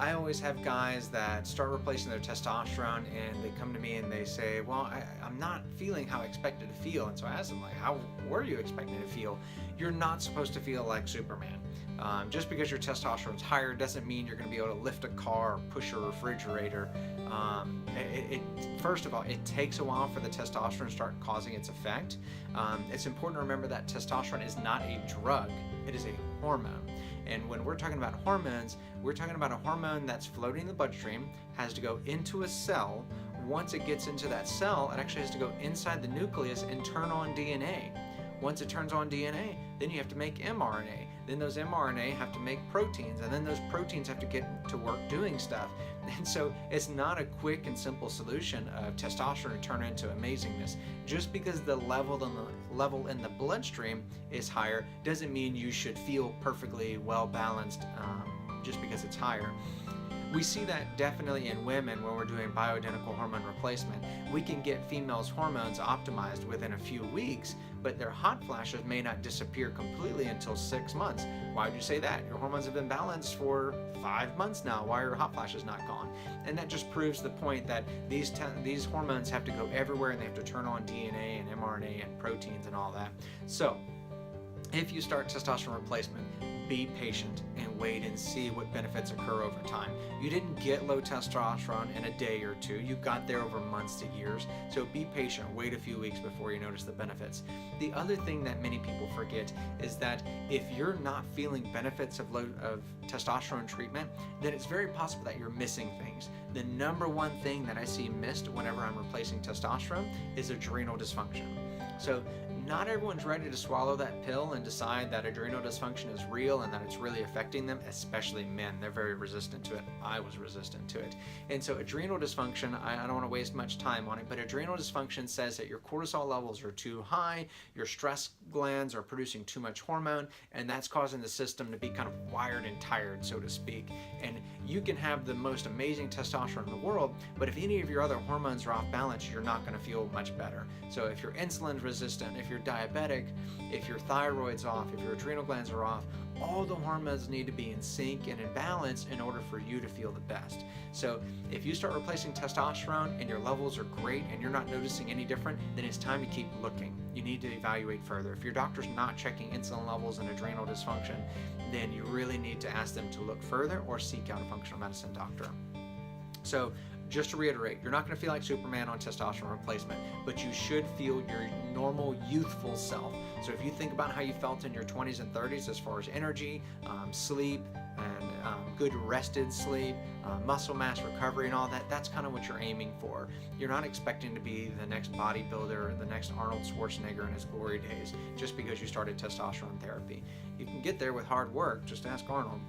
I always have guys that start replacing their testosterone and they come to me and they say, well, I'm not feeling how I expected to feel. And so I ask them, like, how were you expecting to feel? You're not supposed to feel like Superman. Just because your testosterone's higher doesn't mean you're going to be able to lift a car or push a refrigerator. First of all, it takes a while for the testosterone to start causing its effect. It's important to remember that testosterone is not a drug, it is a hormone. And when we're talking about hormones, we're talking about a hormone that's floating in the bloodstream, has to go into a cell. Once it gets into that cell, it actually has to go inside the nucleus and turn on DNA. Once it turns on DNA, then you have to make mRNA. Then those mRNA have to make proteins, and then those proteins have to get to work doing stuff. And so it's not a quick and simple solution of testosterone to turn into amazingness. Just because the level in the bloodstream is higher doesn't mean you should feel perfectly well balanced just because it's higher. We see that definitely in women when we're doing bioidentical hormone replacement. We can get females' hormones optimized within a few weeks, but their hot flashes may not disappear completely until 6 months. Why would you say that? Your hormones have been balanced for 5 months now. Why are your hot flashes not gone? And that just proves the point that these hormones have to go everywhere, and they have to turn on DNA and mRNA and proteins and all that. So if you start testosterone replacement, be patient and wait and see what benefits occur over time. You didn't get low testosterone in a day or two. You got there over months to years. So be patient. Wait a few weeks before you notice the benefits. The other thing that many people forget is that if you're not feeling benefits of testosterone treatment, then it's very possible that you're missing things. The number one thing that I see missed whenever I'm replacing testosterone is adrenal dysfunction. So not everyone's ready to swallow that pill and decide that adrenal dysfunction is real and that it's really affecting them, especially men. They're very resistant to it. I was resistant to it. And so adrenal dysfunction, I don't want to waste much time on it, but adrenal dysfunction says that your cortisol levels are too high, your stress glands are producing too much hormone, and that's causing the system to be kind of wired and tired, so to speak. And you can have the most amazing testosterone in the world, but if any of your other hormones are off balance, you're not going to feel much better. So if you're insulin resistant, if you're diabetic, if your thyroid's off, if your adrenal glands are off, all the hormones need to be in sync and in balance in order for you to feel the best. So if you start replacing testosterone and your levels are great and you're not noticing any different, then it's time to keep looking. You need to evaluate further. If your doctor's not checking insulin levels and adrenal dysfunction, then you really need to ask them to look further or seek out a functional medicine doctor. So just to reiterate, you're not going to feel like Superman on testosterone replacement, but you should feel your normal youthful self. So if you think about how you felt in your 20s and 30s as far as energy, sleep, and good rested sleep, muscle mass recovery and all that, that's kind of what you're aiming for. You're not expecting to be the next bodybuilder or the next Arnold Schwarzenegger in his glory days just because you started testosterone therapy. You can get there with hard work, just ask Arnold.